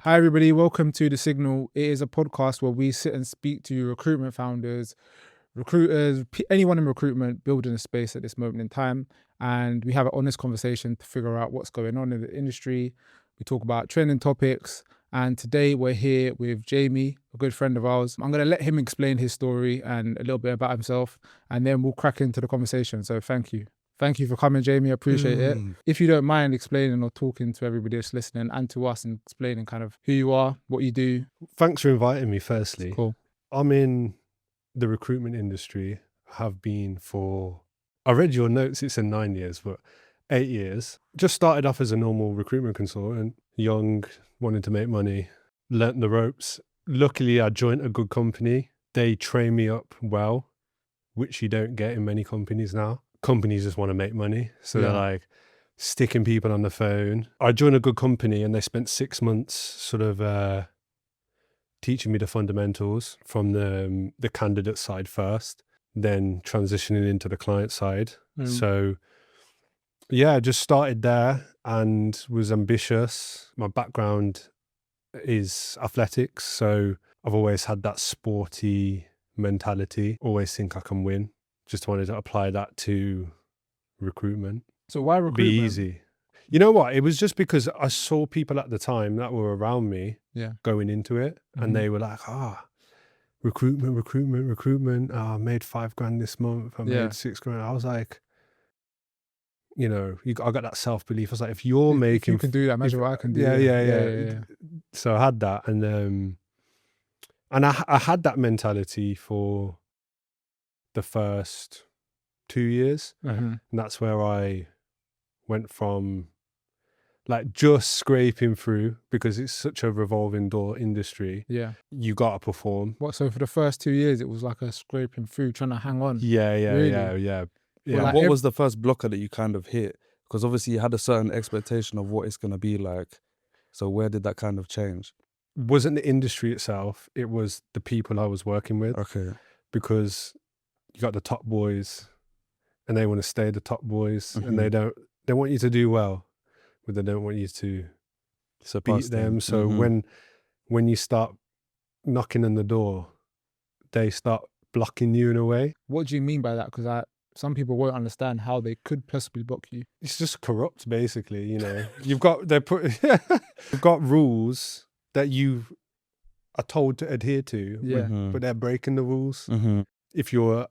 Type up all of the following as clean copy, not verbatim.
Hi, everybody. Welcome to The Signal. It is a podcast where we sit and speak to recruitment founders, recruiters, anyone in recruitment building a space at this moment in time. And we have an honest conversation to figure out what's going on in the industry. We talk about trending topics. And today we're here with Jaime, a good friend of ours. I'm going to let him explain his story and a little bit about himself, and then we'll crack into the conversation. So thank you. Thank you for coming, Jaime. I appreciate it. If you don't mind explaining or talking to everybody that's listening and to us and explaining kind of who you are, what you do. Thanks for inviting me, firstly. Cool. I'm in the recruitment industry, have been for, I read your notes, it said 9 years, but 8 years. Just started off as a normal recruitment consultant, young, wanted to make money, learnt the ropes. Luckily, I joined a good company. They train me up well, which you don't get in many companies now. Companies just want to make money. So they're like sticking people on the phone. I joined a good company and they spent 6 months sort of teaching me the fundamentals from the candidate side first, then transitioning into the client side. So yeah, I just started there and was ambitious. My background is athletics, so I've always had that sporty mentality, always think I can win. Just wanted to apply that to recruitment. So why recruitment? Be easy. You know what? It was just because I saw people at the time that were around me going into it, and they were like, recruitment. I made $5,000 this month. I made $6,000. I was like, you know, I got that self-belief. I was like, if you're making... you can do that, imagine what I can do. Yeah. So I had that. And I had that mentality for the first 2 years. And that's where I went from like just scraping through, because it's such a revolving door industry. Yeah. You got to perform. So for the first 2 years, it was like a scraping through, trying to hang on. Yeah. Well, like what was the first blocker that you kind of hit? Because obviously you had a certain expectation of what it's going to be like. So where did that kind of change? Wasn't the industry itself, it was the people I was working with. Okay. Because you got the top boys and they want to stay the top boys, and they want you to do well, but they don't want you to beat them. So when you start knocking on the door, they start blocking you in a way. What do you mean by that? Because some people won't understand how they could possibly block you. It's just corrupt, basically. You know, you've got rules that you are told to adhere to, but they're breaking the rules. If you're,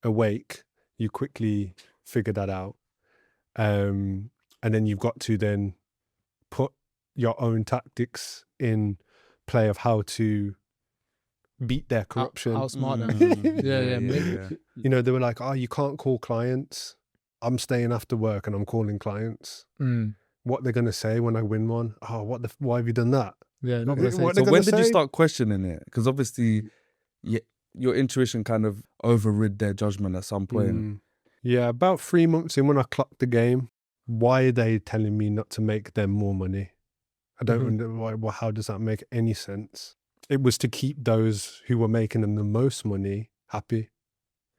awake, you quickly figure that out, and then you've got to then put your own tactics in play of how to beat their corruption. Outsmart them. Yeah. You know, they were like, you can't call clients. I'm staying after work and I'm calling clients. What they're going to say when I win one? Why have you done that? Yeah, not going to say. So when did you start questioning it? Because obviously your intuition kind of overrid their judgment at some point. Yeah, about 3 months in, when I clocked the game, why are they telling me not to make them more money? I don't understand how does that make any sense? It was to keep those who were making them the most money happy.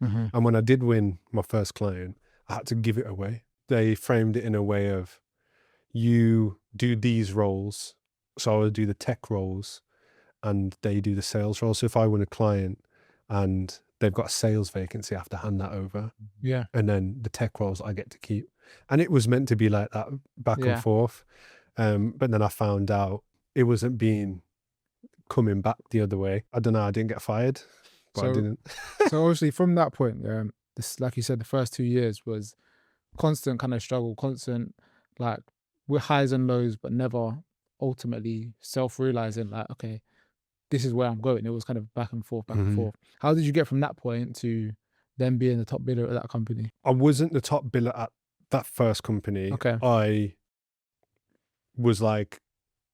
And when I did win my first client, I had to give it away. They framed it in a way of, you do these roles, so I would do the tech roles and they do the sales roles. So if I win a client and they've got a sales vacancy, I have to hand that over. Yeah. And then the tech roles I get to keep. And it was meant to be like that, back and forth. But then I found out it wasn't coming back the other way. I don't know, I didn't get fired, but I didn't. So obviously from that point, this, like you said, the first 2 years was constant kind of struggle, constant like with highs and lows, but never ultimately self-realizing like, okay, this is where I'm going. It was kind of back and forth. How did you get from that point to then being the top bidder at that company? I wasn't the top biller at that first company. Okay. I was like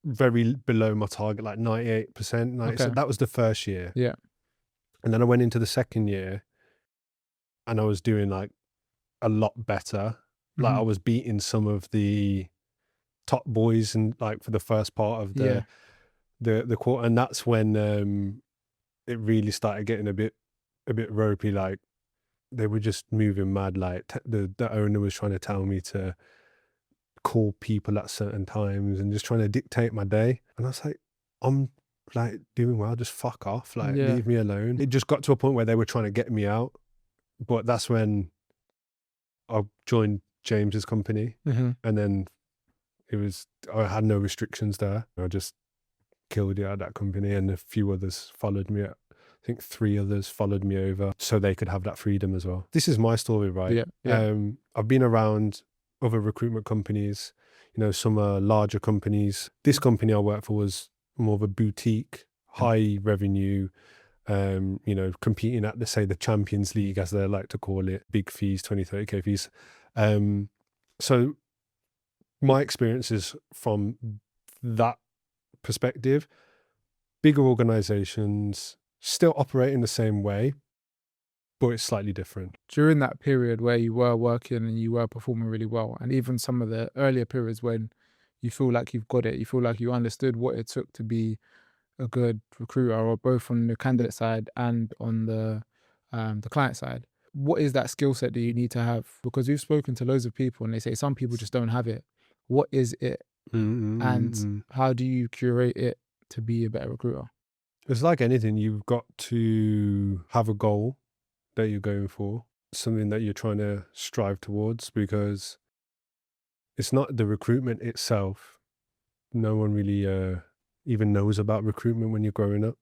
very below my target, like 98%. So that was the first year. Yeah. And then I went into the second year and I was doing like a lot better. Like I was beating some of the top boys and like for the first part of the quarter. And that's when it really started getting a bit ropey. Like they were just moving mad. Like the owner was trying to tell me to call people at certain times and just trying to dictate my day. And I was like, I'm like doing well, just fuck off, like Yeah. leave me alone. It just got to a point where they were trying to get me out. But that's when I joined James's company, Mhm. and then I had no restrictions there. I just killed it at that company, and a few others followed me. I think 3 others followed me over so they could have that freedom as well. This is my story, right? Yeah. Yeah. I've been around other recruitment companies. You know, some are larger companies. This company I worked for was more of a boutique, high revenue, you know, competing at the Champions League, as they like to call it, big fees, 20, 30K fees. So my experiences from that perspective, bigger organizations still operate in the same way, but it's slightly different. During that period where you were working and you were performing really well, and even some of the earlier periods when you feel like you've got it, you feel like you understood what it took to be a good recruiter, or both on the candidate side and on the client side. What is that skill set that you need to have? Because we've spoken to loads of people and they say some people just don't have it. What is it, and how do you curate it to be a better recruiter? It's like anything, you've got to have a goal that you're going for, something that you're trying to strive towards, because it's not the recruitment itself. No one really even knows about recruitment when you're growing up.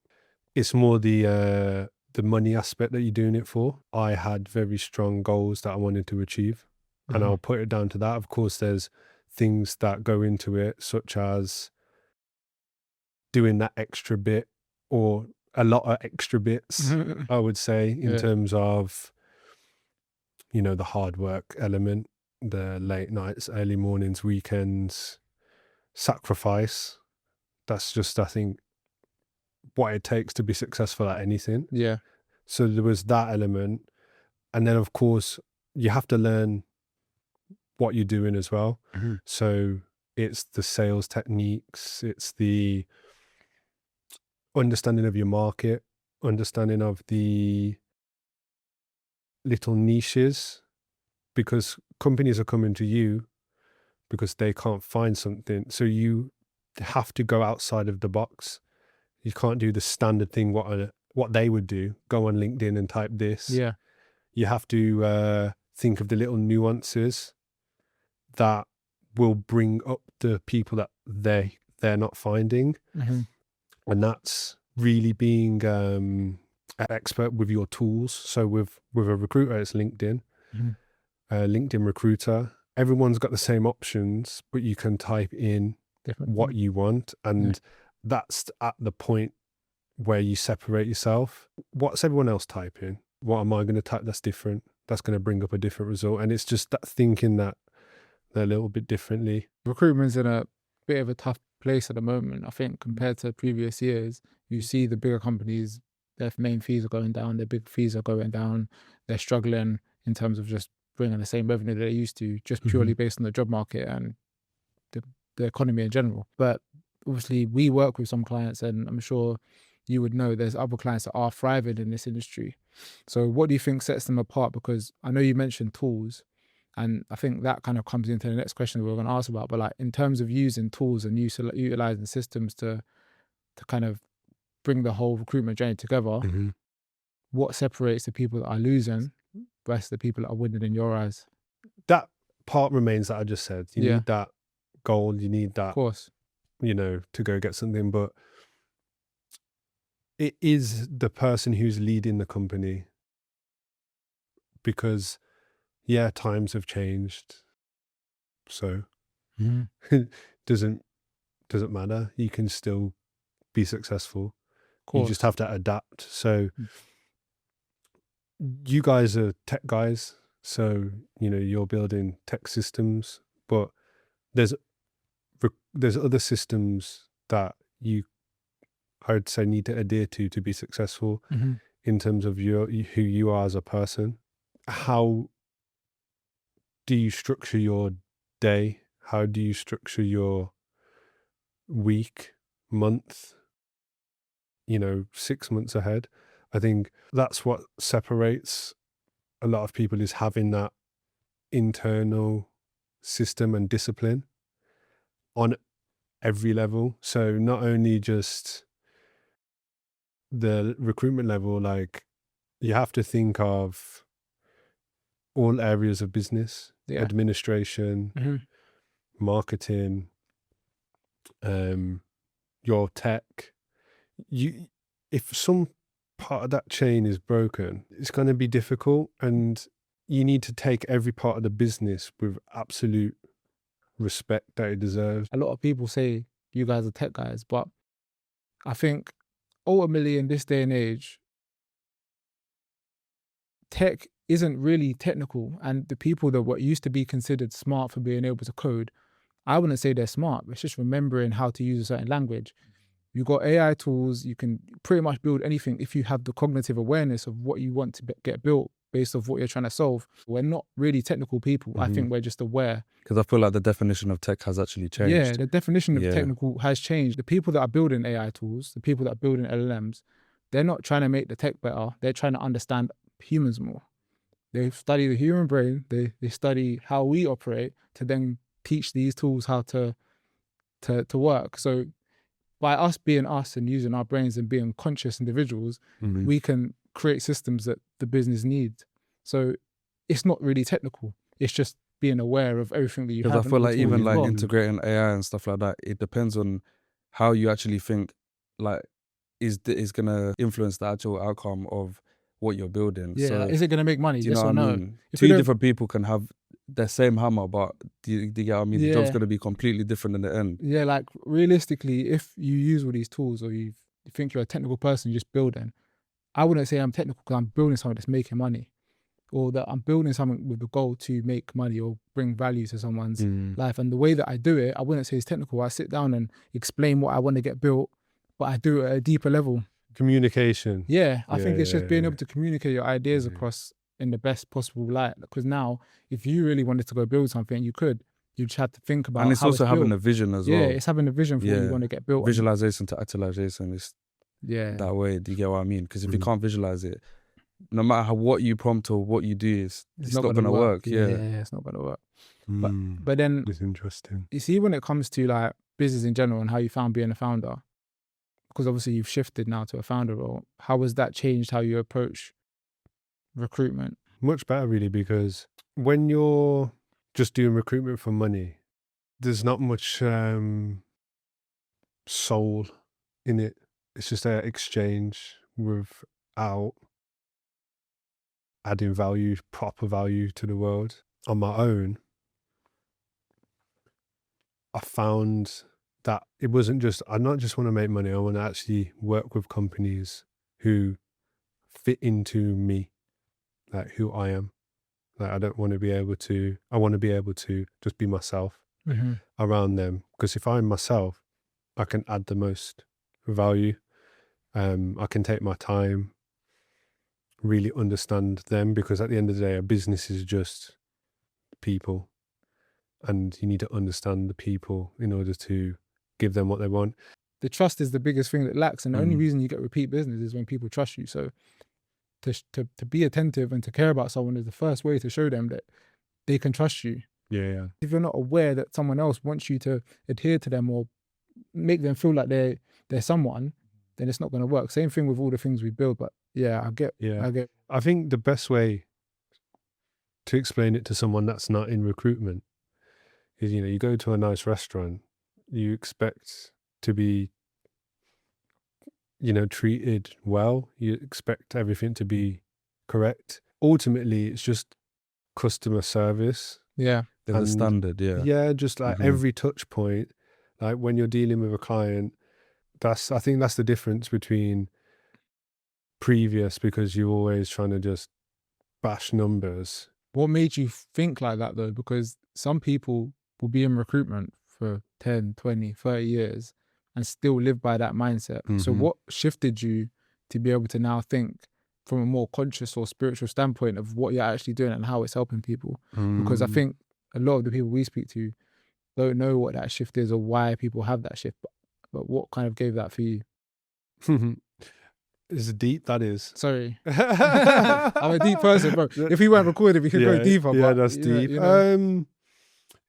It's more the money aspect that you're doing it for. I had very strong goals that I wanted to achieve, and I'll put it down to that. Of course, there's things that go into it, such as doing that extra bit, or a lot of extra bits, I would say, in Yeah. terms of, you know, the hard work element, the late nights, early mornings, weekends, sacrifice. That's just, I think, what it takes to be successful at anything. Yeah. So there was that element. And then, of course, you have to learn what you're doing as well. So it's the sales techniques, it's the understanding of your market, understanding of the little niches, because companies are coming to you because they can't find something. So you have to go outside of the box. You can't do the standard thing, what they would do, go on LinkedIn and type this. Yeah. You have to think of the little nuances that will bring up the people that they're not finding. And that's really being an expert with your tools. So with a recruiter, it's LinkedIn, LinkedIn Recruiter. Everyone's got the same options, but you can type in Different what thing. you want, and that's at the point where you separate yourself. What's everyone else typing? What am I going to type that's different? That's going to bring up a different result. And it's just that thinking that they're a little bit differently. Recruitment's in a bit of a tough place at the moment. I think compared to previous years, you see the bigger companies, their main fees are going down, their big fees are going down. They're struggling in terms of just bringing the same revenue that they used to, just purely based on the job market and the economy in general. But obviously we work with some clients, and I'm sure you would know there's other clients that are thriving in this industry. So what do you think sets them apart? Because I know you mentioned tools, and I think that kind of comes into the next question that we're going to ask about. But like in terms of using tools and utilizing systems to kind of bring the whole recruitment journey together, what separates the people that are losing versus the people that are winning in your eyes? That part remains that I just said. You need that goal, you need Of that, course. you know, to go get something. But it is the person who's leading the company, because times have changed. So doesn't matter. You can still be successful. Of course. You just have to adapt. So you guys are tech guys, so you know you're building tech systems, but there's other systems that I would say need to adhere to be successful in terms of who you are as a person. How do you structure your day? How do you structure your week, month, 6 months ahead? I think that's what separates a lot of people, is having that internal system and discipline on every level. So not only just the recruitment level, like you have to think of all areas of business, Yeah. administration, Mhm. marketing, your tech. If some part of that chain is broken, it's going to be difficult, and you need to take every part of the business with absolute respect that it deserves. A lot of people say you guys are tech guys, but I think ultimately in this day and age, tech isn't really technical, and the people that what used to be considered smart for being able to code, I wouldn't say they're smart. It's just remembering how to use a certain language. You've got AI tools, you can pretty much build anything if you have the cognitive awareness of what you want to get built based off what you're trying to solve. We're not really technical people. I think we're just aware. Because I feel like the definition of tech has actually changed. Yeah, the definition of Yeah. technical has changed. The people that are building AI tools, the people that are building LLMs, they're not trying to make the tech better. They're trying to understand humans more. They study the human brain. They study how we operate to then teach these tools how to work. So by us being us and using our brains and being conscious individuals, we can create systems that the business needs. So it's not really technical. It's just being aware of everything that you have. Because I feel like even like got. integrating AI and stuff like that, it depends on how you actually think like is gonna influence the actual outcome of what you're building. Yeah, So, like, is it going to make money? do you Yes know or what I no? mean? If we Two don't- different people can have the same hammer, but do you get what I mean? The job's Yeah. gonna be completely different in the end. Yeah, like realistically, if you use all these tools or you think you're a technical person, just building, I wouldn't say I'm technical because I'm building something that's making money, or that I'm building something with the goal to make money or bring value to someone's life. And the way that I do it, I wouldn't say it's technical. I sit down and explain what I want to get built, but I do it at a deeper level. Communication. Yeah, I think it's just being Yeah. able to communicate your ideas across in the best possible light. Because now, if you really wanted to go build something, you could. You just had to think about And it's how also having built. a vision as Yeah, well. it's having a vision for what you Yeah. want to get built. Visualization to actualization is Yeah. that way. Do you get what I mean? Because if you can't visualize it, no matter what you prompt or what you do, it's not gonna work. Yeah. It's not gonna work. But then It's interesting. you see, when it comes to like business in general and how you found being a founder, because obviously you've shifted now to a founder role, how has that changed how you approach recruitment? Much better, really, because when you're just doing recruitment for money, there's not much soul in it. It's just an exchange without adding value, proper value to the world. On my own, I found that it wasn't just, I not just want to make money, I want to actually work with companies who fit into me, like who I am. Like I want to be able to just be myself around them. Because if I'm myself, I can add the most value. I can take my time, really understand them, because at the end of the day, a business is just people. And you need to understand the people in order to give them what they want. The trust is the biggest thing that lacks, and the only reason you get repeat business is when people trust you. So to be attentive and to care about someone is the first way to show them that they can trust you. Yeah. If you're not aware that someone else wants you to adhere to them or make them feel like they're someone, then it's not going to work. Same thing with all the things we build. But yeah, I get. I think the best way to explain it to someone that's not in recruitment is, you go to a nice restaurant, you expect to be, treated well. You expect everything to be correct. Ultimately, it's just customer service. Yeah. There's a standard, yeah. Yeah, just like every touch point, like when you're dealing with a client, I think that's the difference between previous, because you're always trying to just bash numbers. What made you think like that though? Because some people will be in recruitment for 10, 20, 30 years and still live by that mindset. So what shifted you to be able to now think from a more conscious or spiritual standpoint of what you're actually doing and how it's helping people? Because I think a lot of the people we speak to don't know what that shift is or why people have that shift. But what kind of gave that for you? It's deep, that is. Sorry. I'm a deep person, bro. If we weren't recorded, we could go deeper. Yeah, but, that's deep.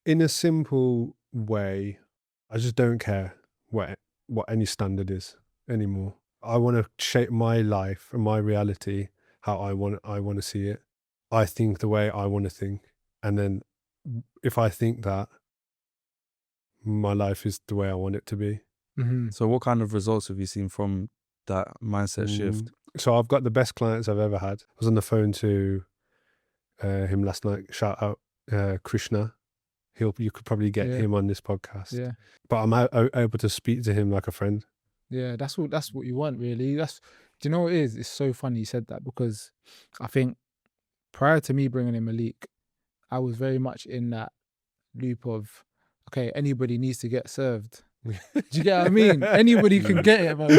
in a simple way, I just don't care what any standard is anymore. I want to shape my life and my reality how I want to see it. I think the way I want to think, and then if I think that, my life is the way I want it to be. Mhm. So what kind of results have you seen from that mindset shift? So I've got the best clients I've ever had. I was on the phone to him last night. Shout out Krishna. You could probably get Yeah. him on this podcast. Yeah. But I'm able to speak to him like a friend. Yeah, that's what you want, really. Do you know what it is? It's so funny you said that, because I think prior to me bringing in Malik, I was very much in that loop of, okay, anybody needs to get served. Do you get what I mean? Anybody can get it, man.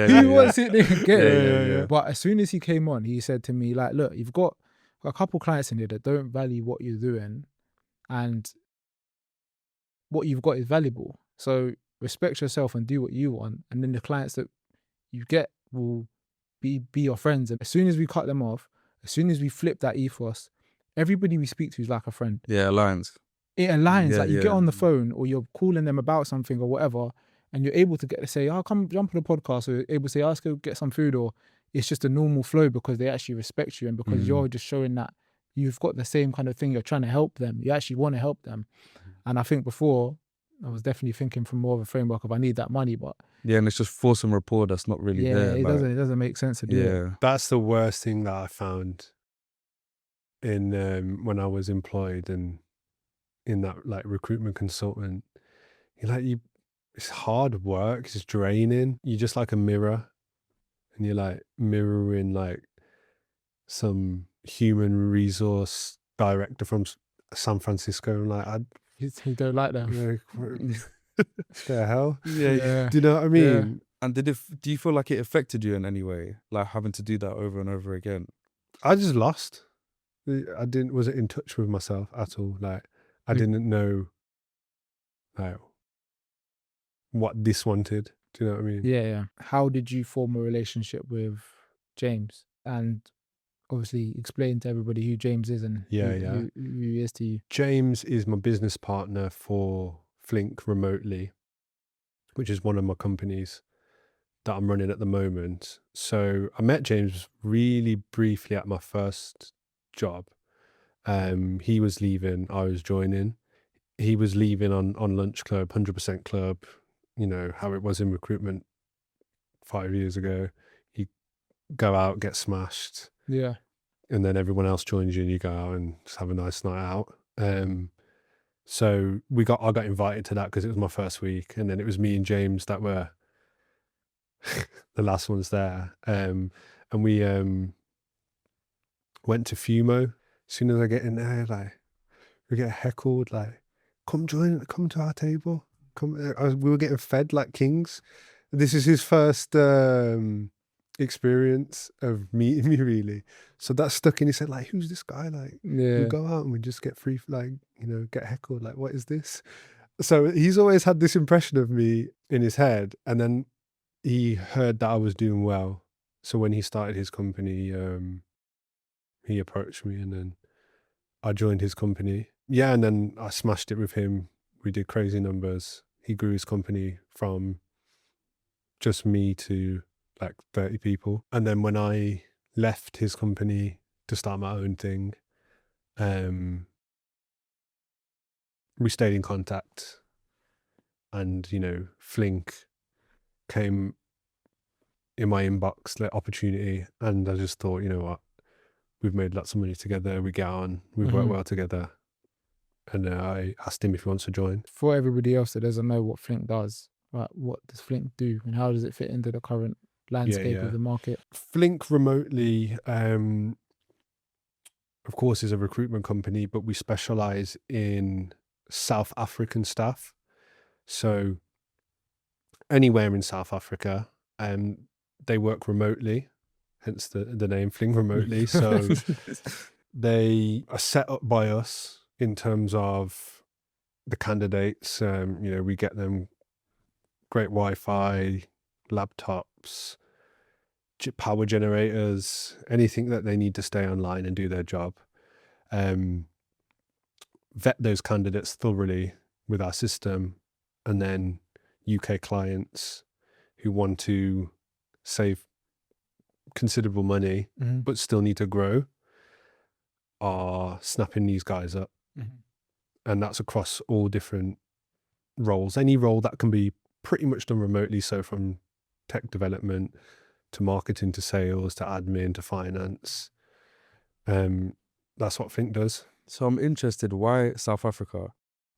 Who wants it, they can get it. Yeah. But as soon as he came on, he said to me, like, look, you've got a couple clients in here that don't value what you're doing, and what you've got is valuable. So respect yourself and do what you want. And then the clients that you get will be your friends. And as soon as we cut them off, as soon as we flip that ethos, everybody we speak to is like a friend. Yeah, alliance. It aligns. Yeah, Like you yeah. get on the phone or you're calling them about something or whatever, and you're able to get to say, oh, come jump on the podcast, or you're able to say, oh, let's go get some food, or it's just a normal flow because they actually respect you, and because you're just showing that you've got the same kind of thing, you're trying to help them. You actually want to help them. And I think before, I was definitely thinking from more of a framework of I need that money, but Yeah, and it's just forcing rapport that's not really yeah, there. it like- doesn't make sense to do it. Yeah. That's the worst thing that I found in when I was employed and in that like recruitment consultant. It's hard work. It's draining. You're just like a mirror, and you're like mirroring like some human resource director from San Francisco, and like You don't like that. what the hell? Yeah. Do you know what I mean? And do you feel like it affected you in any way? Like having to do that over and over again? I just lost. Wasn't in touch with myself at all. Like I didn't know like what this wanted. Do you know what I mean? Yeah. How did you form a relationship with James? And obviously explain to everybody who James is and who he is to you. James is my business partner for Flink Remotely, which is one of my companies that I'm running at the moment. So I met James really briefly at my first job. He was leaving, I was joining. He was leaving on Lunch Club, 100% Club, you know, how it was in recruitment 5 years ago. You go out, get smashed. Yeah. And then everyone else joins you and you go out and just have a nice night out. So I got invited to that because it was my first week, and then it was me and James that were the last ones there. And we went to Fumo. As soon as I get in there, like we get heckled, like, come to our table. We were getting fed like kings. This is his first experience of meeting me, really. So that stuck in his head, like, who's this guy? Like, we go out and we just get free, like, you know, get heckled. Like, what is this? So he's always had this impression of me in his head. And then he heard that I was doing well. So when he started his company, he approached me, and then I joined his company. Yeah, and then I smashed it with him. We did crazy numbers. He grew his company from just me to like 30 people. And then when I left his company to start my own thing, we stayed in contact. And, you know, Flink came in my inbox, like opportunity. And I just thought, you know what? We've made lots of money together. We get on. We've worked well together. And I asked him if he wants to join. For everybody else that doesn't know what Flink does, right? What does Flink do, and how does it fit into the current landscape of the market? Flink Remotely, of course, is a recruitment company, but we specialize in South African staff. So anywhere in South Africa, they work remotely, hence the name Flink Remotely. So they are set up by us in terms of the candidates. You know, we get them great Wi-Fi, laptops, power generators, anything that they need to stay online and do their job. vet those candidates thoroughly with our system, and then UK clients who want to save considerable money Mhm. but still need to grow are snapping these guys up. Mhm. And that's across all different roles. Any role that can be pretty much done remotely, so from tech development to marketing to sales to admin to finance. That's what Flink does. So I'm interested, why South Africa?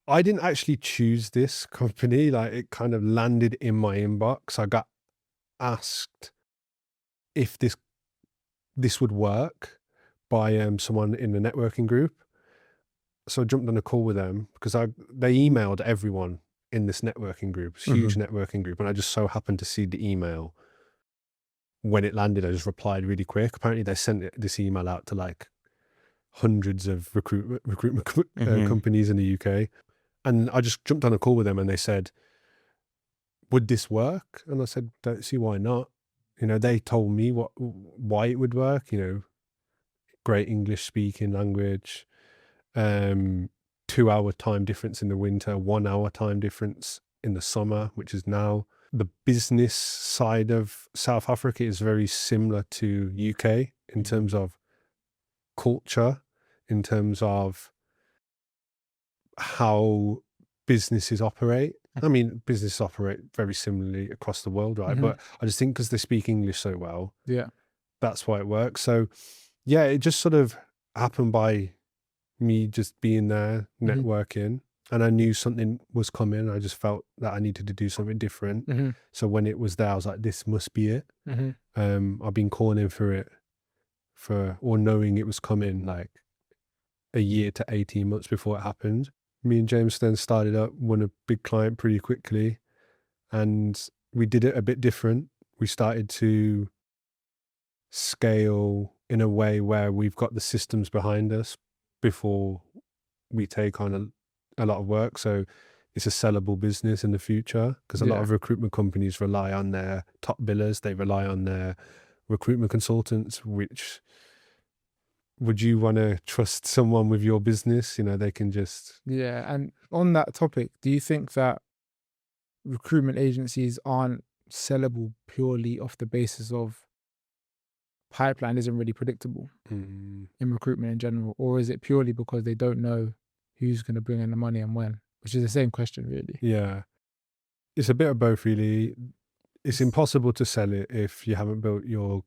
I didn't actually choose this company. Like, it kind of landed in my inbox. I got asked if this would work by someone in the networking group. So I jumped on a call with them because they emailed everyone in this networking group, it's a huge networking group, and I just so happened to see the email. When it landed, I just replied really quick. Apparently they sent this email out to like hundreds of recruitment companies in the UK. And I just jumped on a call with them and they said, would this work? And I said, don't see why not. They told me why it would work, great English speaking language, 2-hour time difference in the winter, 1-hour time difference in the summer, which is now. The business side of South Africa is very similar to UK in terms of culture, in terms of how businesses operate. I mean, businesses operate very similarly across the world, right? But I just think because they speak English so well, that's why it works. So yeah, it just sort of happened by me just being there, networking, and I knew something was coming. I just felt that I needed to do something different. So when it was there, I was like, this must be it. I've been calling for it or knowing it was coming like a year to 18 months before it happened. Me and James then started up, won a big client pretty quickly, and we did it a bit different. We started to scale in a way where we've got the systems behind us before we take on a lot of work. So it's a sellable business in the future, because a lot of recruitment companies rely on their top billers. They rely on their recruitment consultants, which, would you want to trust someone with your business? They can just... Yeah. And on that topic, do you think that recruitment agencies aren't sellable purely off the basis of pipeline isn't really predictable in recruitment in general? Or is it purely because they don't know who's going to bring in the money and when? Which is the same question, really. Yeah. It's a bit of both, really. It's impossible to sell it if you haven't built your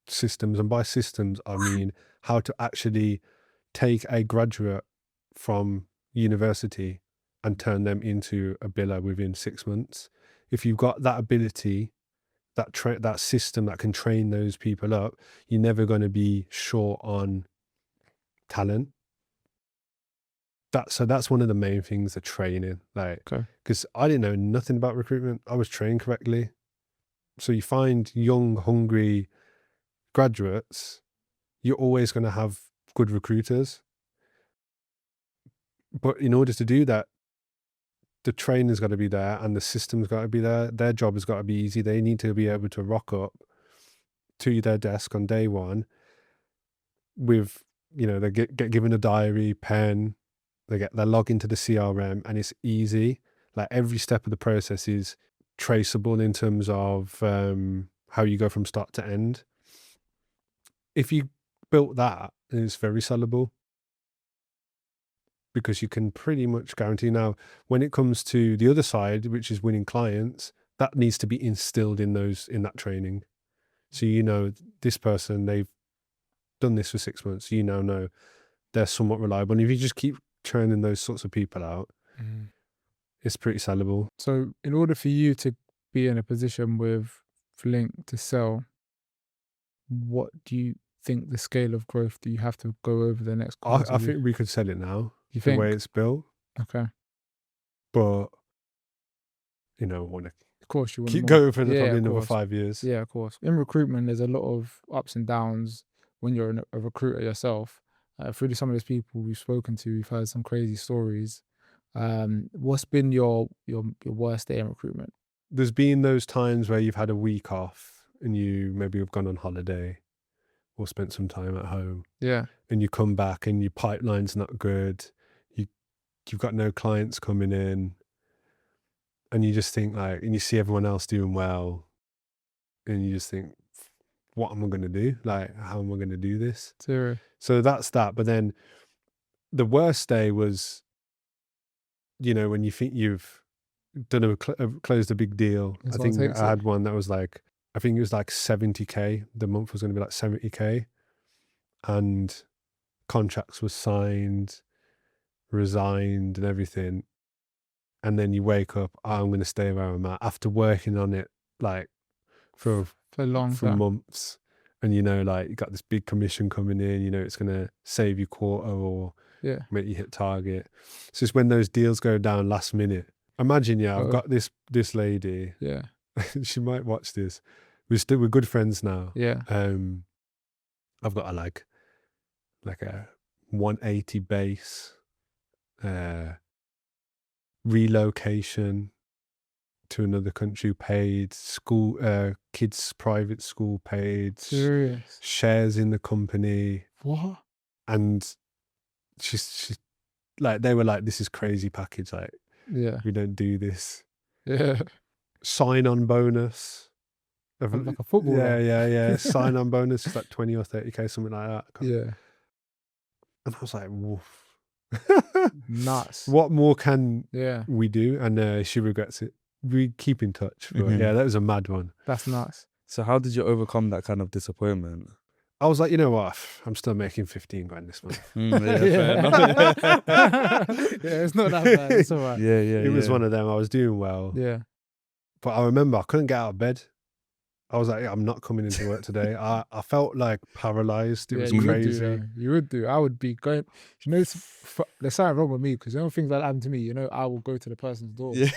systems. And by systems, I mean how to actually take a graduate from university and turn them into a biller within 6 months. If you've got that ability, that system that can train those people up, you're never going to be short on talent. That's one of the main things, the training. Like, because I didn't know nothing about recruitment. I was trained correctly. So you find young, hungry graduates, you're always going to have good recruiters. But in order to do that, the trainer's got to be there and the system's got to be there. Their job has got to be easy. They need to be able to rock up to their desk on day one with, they get given a diary, pen, they log into the CRM, and it's easy. Like, every step of the process is traceable in terms of how you go from start to end. If you built that, it's very sellable, because you can pretty much guarantee. Now, when it comes to the other side, which is winning clients, that needs to be instilled in that training. So, this person, they've done this for 6 months, know they're somewhat reliable. And if you just keep churning those sorts of people out, it's pretty sellable. So in order for you to be in a position with Flink to sell, what do you think the scale of growth do you have to go over the next couple I think we could sell it now, You the think? way it's built. Okay. But, I want to Of course, you want keep more. going for Yeah, probably of another course. 5 years. Yeah, of course. In recruitment, there's a lot of ups and downs when you're a recruiter yourself. Through some of those people we've spoken to, we've heard some crazy stories. What's been your worst day in recruitment? There's been those times where you've had a week off and you maybe have gone on holiday or spent some time at home. Yeah. And you come back and your pipeline's not good. You you've got no clients coming in, and you just think like, and you see everyone else doing well, and you just think, what am I going to do? Like, how am I going to do this? Serious. So that's that. But then the worst day was, when you think you've done closed a big deal. That's I what think takes I it. had one that was like, I think it was like 70K. The month was going to be like 70K, and contracts were signed, resigned, and everything. And then you wake up, I'm going to stay where I'm at after working on it like for a long time. months. And like you got this big commission coming in, it's going to save you quarter or Yeah. make you hit target. So it's when those deals go down last minute. Imagine, I've got this lady. Yeah. She might watch this. We're good friends now. Yeah. I've got a like a 180 base, relocation to another country paid, school, kids private school paid, Serious. shares in the company. What? And she's like, they were like, this is crazy package. Like, Yeah. we don't do this. Yeah. Sign on bonus. Like a footballer. Yeah. Sign on bonus is like 20 or 30K, something like that. Yeah. And I was like, woof. Nuts. What more can Yeah. we do? And she regrets it. We keep in touch. But Mhm. yeah, that was a mad one. That's nuts. So how did you overcome that kind of disappointment? I was like, you know what? I'm still making 15 grand this month. Fair enough. Yeah, it's not that bad. It's all right. Yeah. It was one of them. I was doing well. Yeah. But I remember I couldn't get out of bed. I was like, I'm not coming into work today. I felt like paralyzed. It was you crazy. Would do, you would do. I would be going. There's something wrong with me because things that happen to me, I will go to the person's door. Yeah.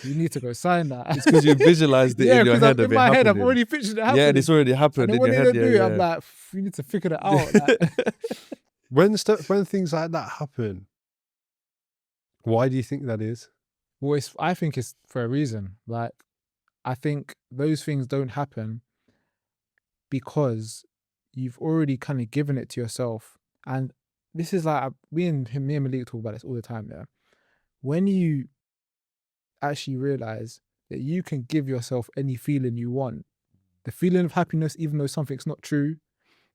You need to go sign that. It's because you visualized it in your head. In my head, I've already pictured it happening. Yeah, and it's already happened and in then your what head. they do, I'm like, you need to figure that out. Like, When things like that happen, why do you think that is? well, I think it's for a reason. Like, I think those things don't happen because you've already kind of given it to yourself. And this is like, me and Malik talk about this all the time, yeah? When you actually realize that you can give yourself any feeling you want, the feeling of happiness, even though something's not true,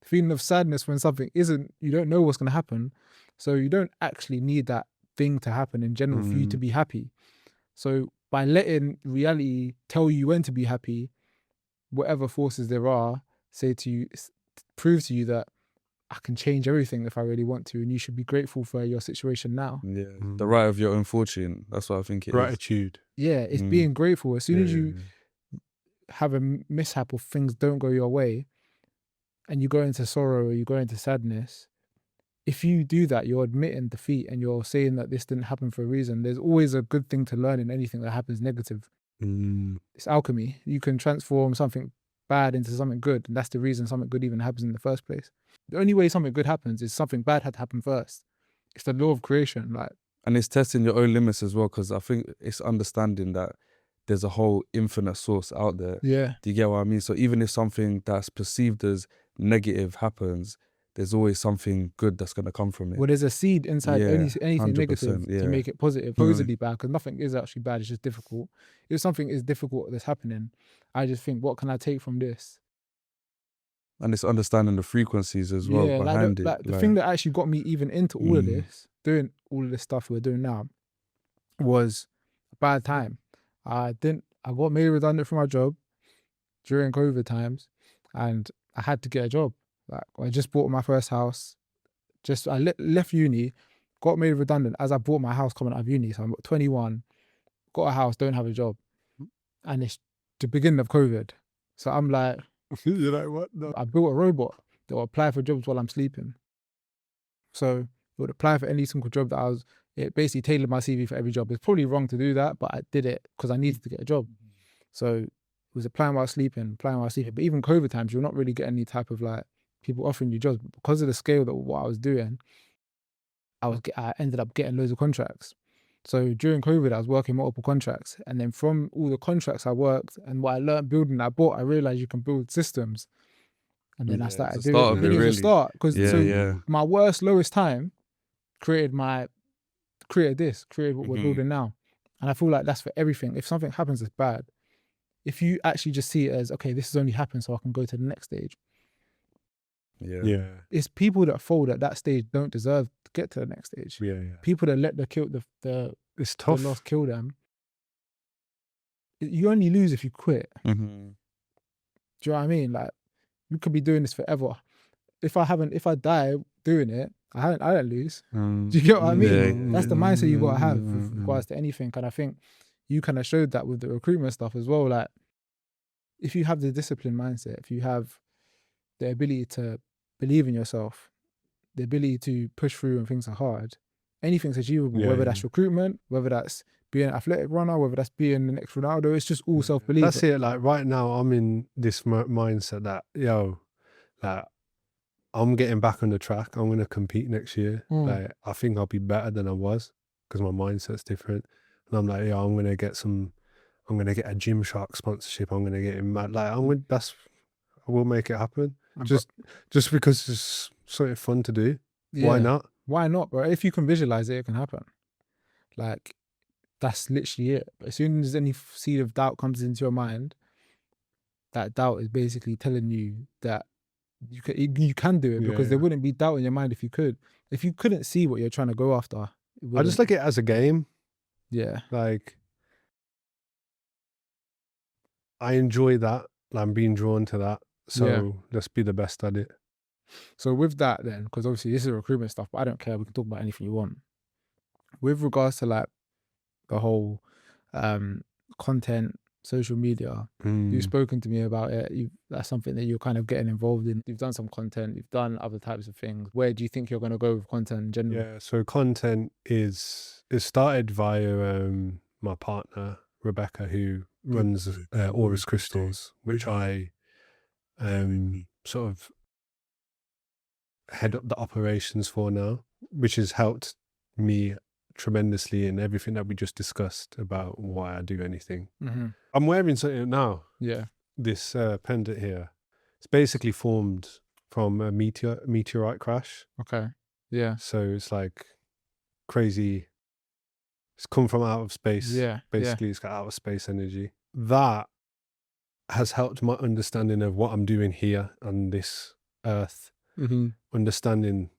the feeling of sadness when something isn't, you don't know what's going to happen. So you don't actually need that thing to happen in general for you to be happy. So by letting reality tell you when to be happy, whatever forces there are, prove to you that I can change everything if I really want to, and you should be grateful for your situation now. Yeah, the right of your own fortune. That's what I think it is. Gratitude. Yeah, it's being grateful. As soon as you have a mishap or things don't go your way, and you go into sorrow or you go into sadness, if you do that, you're admitting defeat and you're saying that this didn't happen for a reason. There's always a good thing to learn in anything that happens negative. It's alchemy. You can transform something bad into something good, and that's the reason something good even happens in the first place. The only way something good happens is something bad had to happen first. It's the law of creation. And it's testing your own limits as well, because I think it's understanding that there's a whole infinite source out there. Yeah. Do you get what I mean? So even if something that's perceived as negative happens, there's always something good that's going to come from it. Well, there's a seed inside anything negative to make it positive, supposedly bad, because nothing is actually bad, it's just difficult. If something is difficult that's happening, I just think, what can I take from this? And it's understanding the frequencies as well behind it. The thing that actually got me even into all of this, doing all of this stuff we're doing now, was a bad time. I got made redundant from my job during COVID times, and I had to get a job. Like, I just bought my first house. I left uni, got made redundant as I bought my house coming out of uni. So I'm 21, got a house, don't have a job, and it's the beginning of COVID. So I'm like, you're like, what? No. I built a robot that will apply for jobs while I'm sleeping. So it would apply for any single job it basically tailored my CV for every job. It's probably wrong to do that, but I did it because I needed to get a job. So it was applying while sleeping. But even COVID times, you're not really getting any type of people offering you jobs. But because of the scale of what I was doing, I ended up getting loads of contracts. So during COVID, I was working multiple contracts. And then from all the contracts I worked and what I learned building, I realized you can build systems. And then I started doing it. It was a start. Because my lowest time created my created what we're building now. And I feel like that's for everything. If something happens that's bad, if you actually just see it as, okay, this has only happened so I can go to the next stage. Yeah. It's people that fold at that stage don't deserve to get to the next stage. Yeah. People that let the It's tough. loss kill them. You only lose if you quit. Do you know what I mean? Like, you could be doing this forever. If I die doing it, I don't lose. Do you get what I mean? That's the mindset you gotta have with regards to anything. And I think you kind of showed that with the recruitment stuff as well. Like, if you have the discipline mindset, if you have the ability to believe in yourself, the ability to push through when things are hard, anything's achievable. Whether that's recruitment, whether that's being an athletic runner, whether that's being the next Ronaldo, it's just all self-belief. That's it. Like right now, I'm in this mindset that like I'm getting back on the track. I'm going to compete next year. Like I think I'll be better than I was because my mindset's different. And I'm like, I'm going to get a Gymshark sponsorship. I'm going to get him mad. Like I will make it happen. Just because it's something fun to do. Yeah. Why not? Why not, bro? If you can visualize it can happen. Like, that's literally it. But as soon as any seed of doubt comes into your mind, that doubt is basically telling you that you can do it, because there wouldn't be doubt in your mind if you could. If you couldn't see what you're trying to go after. I just like it as a game. Yeah. Like, I enjoy that. I'm being drawn to that. So let's be the best at it. So with that then, because obviously this is recruitment stuff, but I don't care. We can talk about anything you want. With regards to like the whole content, social media, you've spoken to me about it. That's something that you're kind of getting involved in. You've done some content, you've done other types of things. Where do you think you're going to go with content in general? Yeah, so content it started via my partner, Rebecca, who runs Aurus Crystals, which I sort of head up the operations for now, which has helped me tremendously in everything that we just discussed about why I do anything. I'm wearing something now. Yeah. This pendant here. It's basically formed from a meteorite crash. Okay. Yeah. So it's like crazy. It's come from out of space. Yeah. Basically, it's got outer space energy. That has helped my understanding of what I'm doing here on this earth. Understanding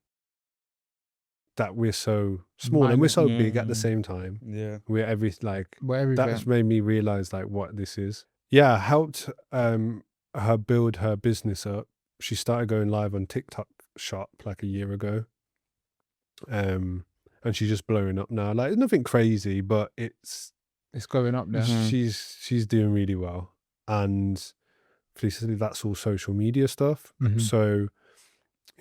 that we're so small and we're so big at the same time. Yeah. We're everything. That's made me realize like what this is. Yeah, helped her build her business up. She started going live on TikTok Shop like a year ago. And she's just blowing up now. Like, it's nothing crazy, but it's going up there. She's doing really well. And basically that's all social media stuff. So,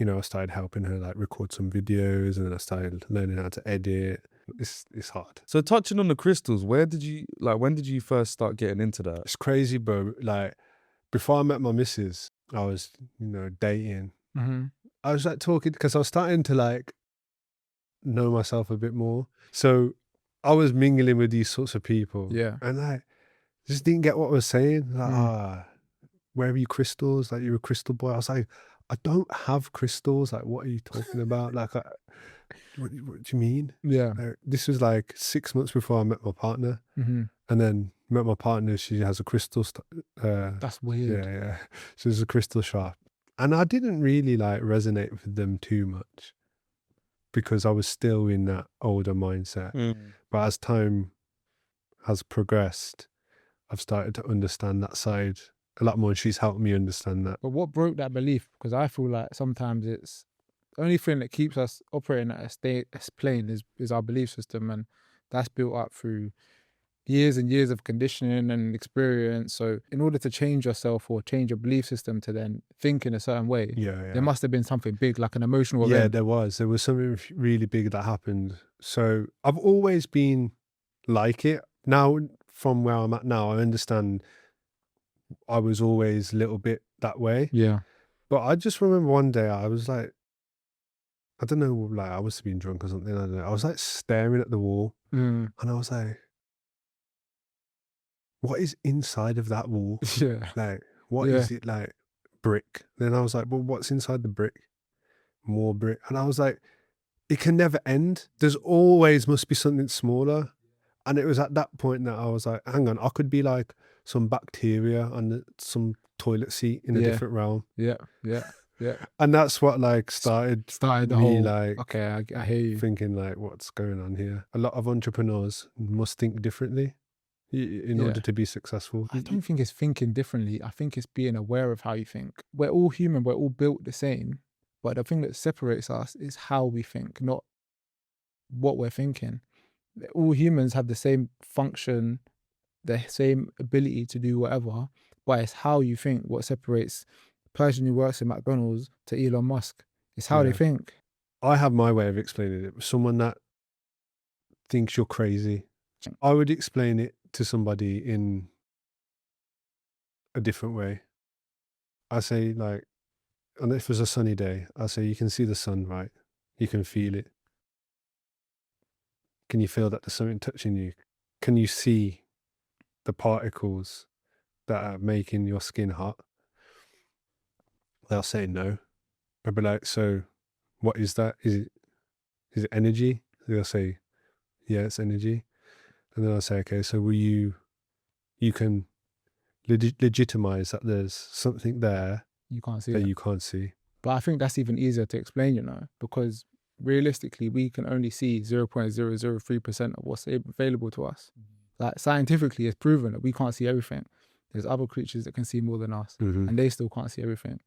I started helping her like record some videos, and then I started learning how to edit. It's hard. So touching on the crystals, when did you first start getting into that? It's crazy, bro. Like, before I met my missus, I was, dating. I was like talking, because I was starting to like know myself a bit more. So I was mingling with these sorts of people. Yeah. And I just didn't get what I was saying. Like, where are you crystals? Like, you're a crystal boy. I was like, I don't have crystals. Like, what are you talking about? Like, what do you mean? Yeah. This was like 6 months before I met my partner. And then met my partner. She has a crystal. That's weird. Yeah. So there's a crystal shop. And I didn't really like resonate with them too much, because I was still in that older mindset. But as time has progressed, I've started to understand that side a lot more, and she's helped me understand that. But what broke that belief? Because I feel like sometimes it's the only thing that keeps us operating at a plane is our belief system, and that's built up through years and years of conditioning and experience. So in order to change yourself or change your belief system to then think in a certain way, there must have been something big, like an emotional event. Yeah, there was something really big that happened. So I've always been like it. Now, from where I'm at now, I understand I was always a little bit that way. Yeah. But I just remember one day I was like, I don't know, like I was being drunk or something. I don't know. I was like staring at the wall, and I was like, what is inside of that wall? Yeah. Like, what is it? Like, brick. Then I was like, well, what's inside the brick? More brick. And I was like, it can never end. There's always must be something smaller. And it was at that point that I was like, hang on, I could be like some bacteria on some toilet seat in a Yeah. different realm. Yeah. And that's what like started the me whole, like okay, I hear you. thinking like, what's going on here? A lot of entrepreneurs must think differently in order to be successful. I don't think it's thinking differently. I think it's being aware of how you think. We're all human. We're all built the same. But the thing that separates us is how we think, not what we're thinking. All humans have the same function, the same ability to do whatever, but it's how you think what separates the person who works in McDonald's to Elon Musk. It's how they Yeah. think. I have my way of explaining it. Someone that thinks you're crazy, I would explain it to somebody in a different way. I say like, and if it was a sunny day, I say you can see the sun, right? You can feel it. Can you feel that there's something touching you? Can you see the particles that are making your skin hot? They'll say no. I'll be like, so what is that? Is it energy? They'll say, yeah, it's energy. And then I'll say, okay, so will you can legitimize that there's something there You can't see that it. you can't see. But I think that's even easier to explain, you know, because realistically, we can only see 0.003% of what's available to us. Like scientifically, it's proven that we can't see everything. There's other creatures that can see more than us, and they still can't see everything.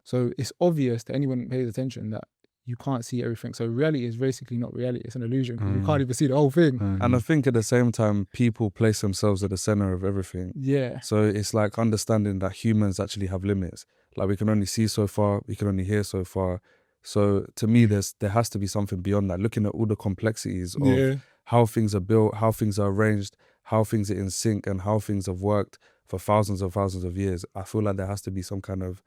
So it's obvious to anyone who pays attention that you can't see everything. So reality is basically not reality. It's an illusion because we can't even see the whole thing. And I think at the same time, people place themselves at the center of everything. Yeah. So it's like understanding that humans actually have limits. Like we can only see so far, we can only hear so far. So to me, there has to be something beyond that. Looking at all the complexities of how things are built, how things are arranged, how things are in sync, and how things have worked for thousands of years. I feel like there has to be some kind of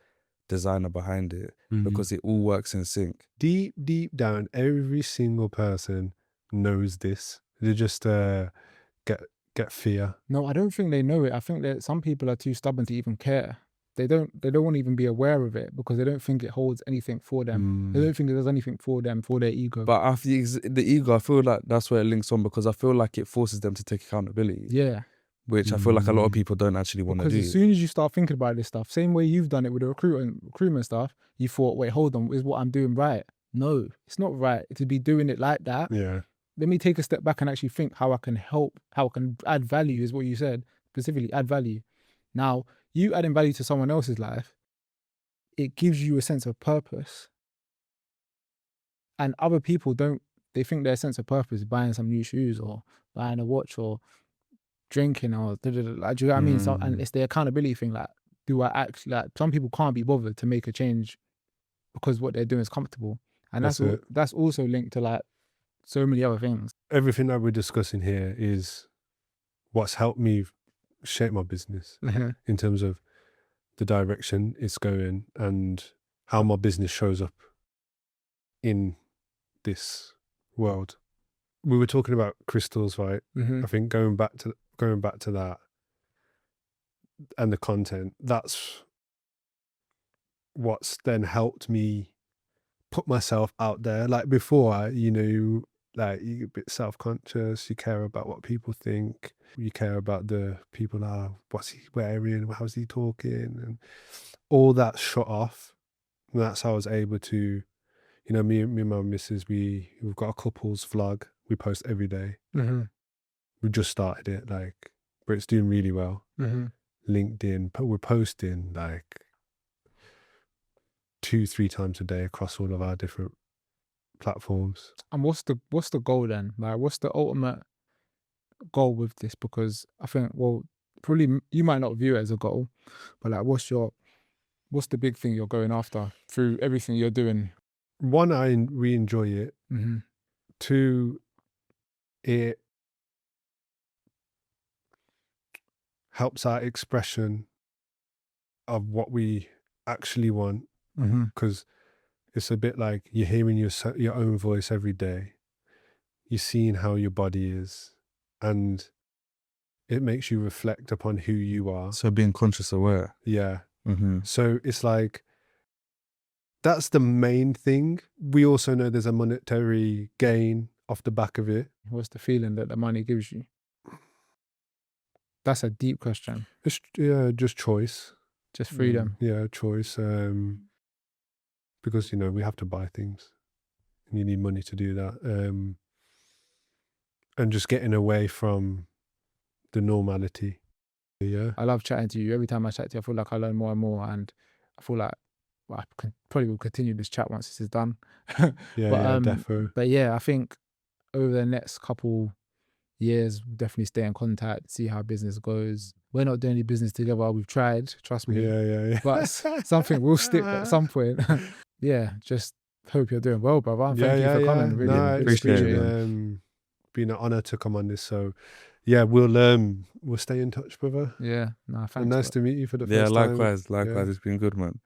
designer behind it because it all works in sync. Deep down, every single person knows this. They just get fear. No, I don't think they know it. I think that some people are too stubborn to even care. They don't want to even be aware of it because they don't think it holds anything for them. They don't think it does anything for them, for their ego. But after the ego, I feel like that's where it links on because I feel like it forces them to take accountability. Yeah. Which I feel like a lot of people don't actually want to do. Because as soon as you start thinking about this stuff, same way you've done it with the recruitment stuff, you thought, wait, hold on, is what I'm doing right? No, it's not right to be doing it like that. Yeah. Let me take a step back and actually think how I can help, how I can add value is what you said, specifically add value. Now, you adding value to someone else's life, it gives you a sense of purpose. And other people don't, they think their sense of purpose is buying some new shoes or buying a watch or drinking or like, do you know what I mean? So, and it's the accountability thing. Like, do I actually, like, some people can't be bothered to make a change because what they're doing is comfortable. And that's also linked to like so many other things. Everything that we're discussing here is what's helped me shape my business in terms of the direction it's going and how my business shows up in this world. We were talking about crystals, right? I think going back to that and the content, that's what's then helped me put myself out there. Like before, you like you're a bit self-conscious, you care about what people think, you care about the people what's he wearing, how's he talking, and all that shut off. And that's how I was able to, me and my missus, we've got a couples vlog we post every day. We just started it, but it's doing really well. LinkedIn, we're posting like 2-3 times a day across all of our different platforms. And what's the goal then? Like, what's the ultimate goal with this? Because I think, well, probably you might not view it as a goal, but like, what's the big thing you're going after through everything you're doing? One, we enjoy it. 2, it helps our expression of what we actually want, because it's a bit like you're hearing your own voice every day. You're seeing how your body is, and it makes you reflect upon who you are. So being conscious aware. Yeah. So it's like that's the main thing. We also know there's a monetary gain off the back of it. What's the feeling that the money gives you? That's a deep question. It's, just choice. Just freedom. Yeah, choice. Because, you know, we have to buy things. And you need money to do that. And just getting away from the normality. Yeah. I love chatting to you. Every time I chat to you, I feel like I learn more and more. And I feel like I probably will continue this chat once this is done. Defo. But yeah, I think over the next couple years, we'll definitely stay in contact, see how business goes. We're not doing any business together. We've tried, trust me. Yeah. But something will stick at some point. Yeah, just hope you're doing well, brother. And thank you for coming. Really appreciate it. Been an honor to come on this. So yeah, we'll stay in touch, brother. Yeah, no, thanks. And nice to meet you for the Yeah, first time. likewise. It's been good, man.